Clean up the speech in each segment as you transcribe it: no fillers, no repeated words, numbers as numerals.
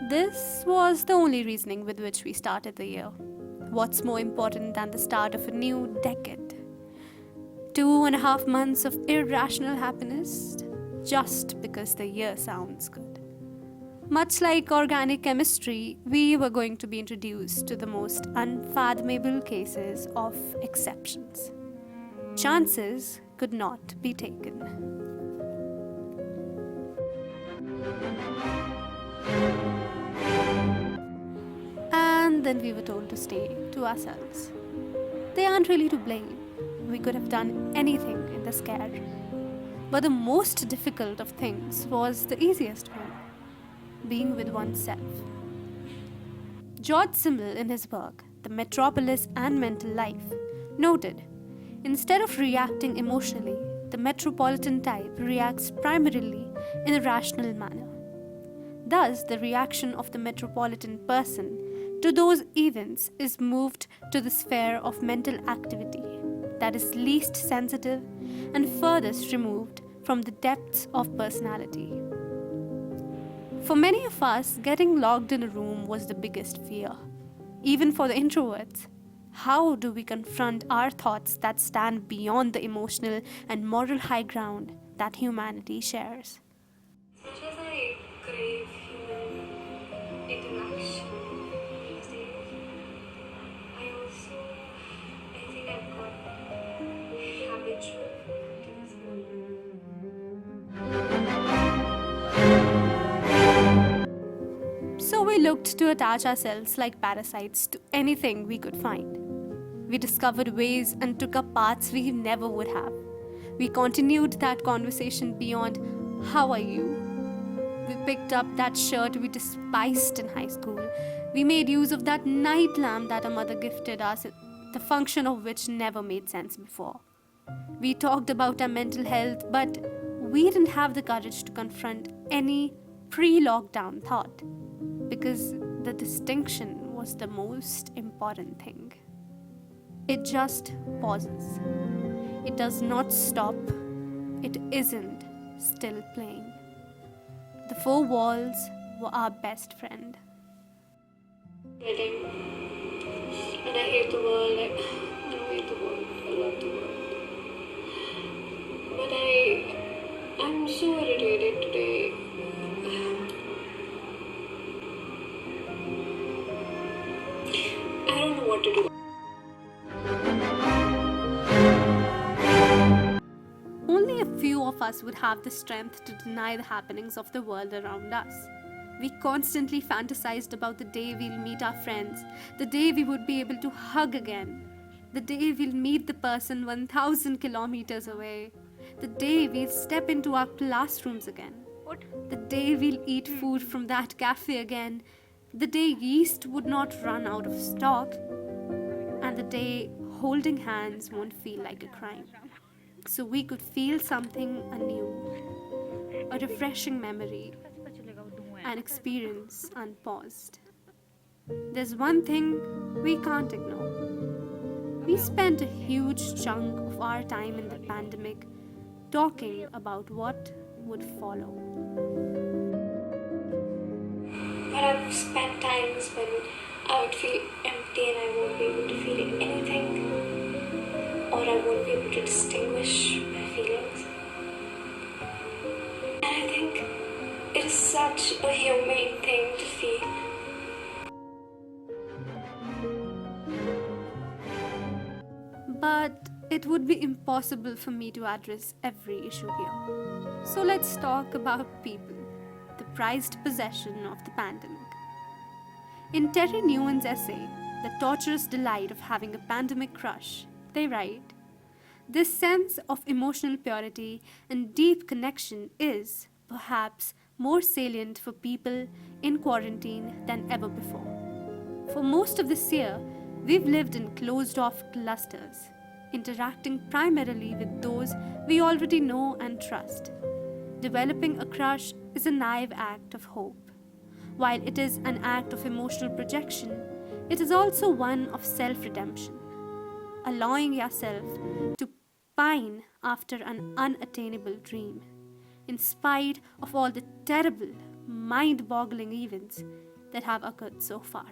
This was the only reasoning with which we started the year. What's more important than the start of a new decade? 2.5 months of irrational happiness just because the year sounds good. Much like organic chemistry, we were going to be introduced to the most unfathomable cases of exceptions. Chances could not be taken. And then we were told to stay to ourselves. They aren't really to blame. We could have done anything in the scare. But the most difficult of things was the easiest one, being with oneself. George Simmel, in his work, The Metropolis and Mental Life, noted instead of reacting emotionally, the metropolitan type reacts primarily in a rational manner. Thus, the reaction of the metropolitan person to those events is moved to the sphere of mental activity that is least sensitive and furthest removed from the depths of personality. For many of us, getting locked in a room was the biggest fear. Even for the introverts, how do we confront our thoughts that stand beyond the emotional and moral high ground that humanity shares? Much as I crave human interaction these days, I think I've got habitual to this one. So we looked to attach ourselves like parasites to anything we could find. We discovered ways and took up paths we never would have. We continued that conversation beyond, "How are you?" We picked up that shirt we despised in high school. We made use of that night lamp that our mother gifted us, the function of which never made sense before. We talked about our mental health, but we didn't have the courage to confront any pre-lockdown thought because the distinction was the most important thing. It just pauses. It does not stop. It isn't still playing. The four walls were our best friend. Reading, and I hate the world. I don't hate the world. I love the world. But I'm so irritated today. I don't know what to do. Only a few of us would have the strength to deny the happenings of the world around us. We constantly fantasized about the day we'll meet our friends, the day we would be able to hug again, the day we'll meet the person 1,000 kilometers away, the day we'll step into our classrooms again, the day we'll eat food from that cafe again, the day yeast would not run out of stock, and the day holding hands won't feel like a crime. So we could feel something anew, a refreshing memory, an experience unpaused. There's one thing we can't ignore. We spent a huge chunk of our time in the pandemic talking about what would follow. But I've spent times when I would feel empty and I won't be able to feel anything, or I won't be able to distinguish my feelings. And I think it is such a humane thing to feel. But it would be impossible for me to address every issue here. So let's talk about people, the prized possession of the pandemic. In Terry Newen's essay, The Torturous Delight of Having a Pandemic Crush, they write, "This sense of emotional purity and deep connection is, perhaps, more salient for people in quarantine than ever before. For most of this year, we've lived in closed-off clusters, interacting primarily with those we already know and trust. Developing a crush is a naive act of hope. While it is an act of emotional projection, it is also one of self-redemption. allowing yourself to pine after an unattainable dream, in spite of all the terrible, mind boggling events that have occurred so far.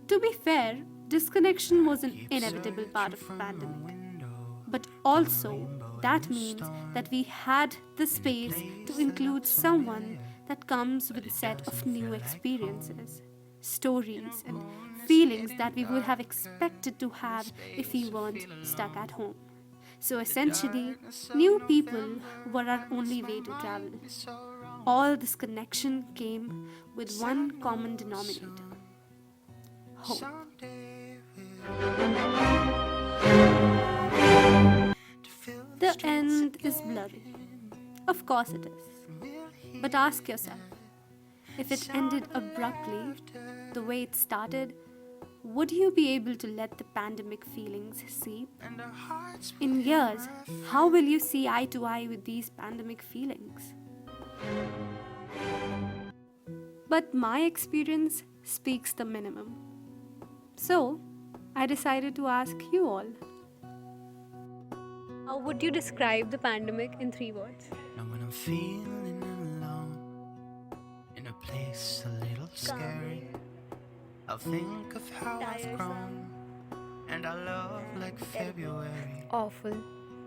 To be fair, disconnection was an inevitable part of the pandemic. But also, that means that we had the space to include someone that comes with a set of new experiences, stories, and feelings that we would have expected to have if we weren't stuck at home. So essentially, new people were our only way to travel. All this connection came with one common denominator: hope. The end is blurry. Of course it is. But ask yourself, if it ended abruptly, the way it started, would you be able to let the pandemic feelings seep? In years, how will you see eye to eye with these pandemic feelings? But my experience speaks the minimum. So, I decided to ask you all. How would you describe the pandemic in 3 words? Now when I'm feeling alone, in a place a little scary, I'll think of how I've grown, and I love like February. Awful,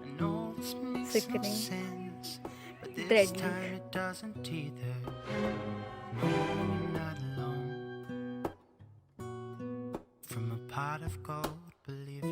I know this makes sickening, no sense, but this dreadful. time it doesn't either. No, you're not alone. From a pot of gold, believe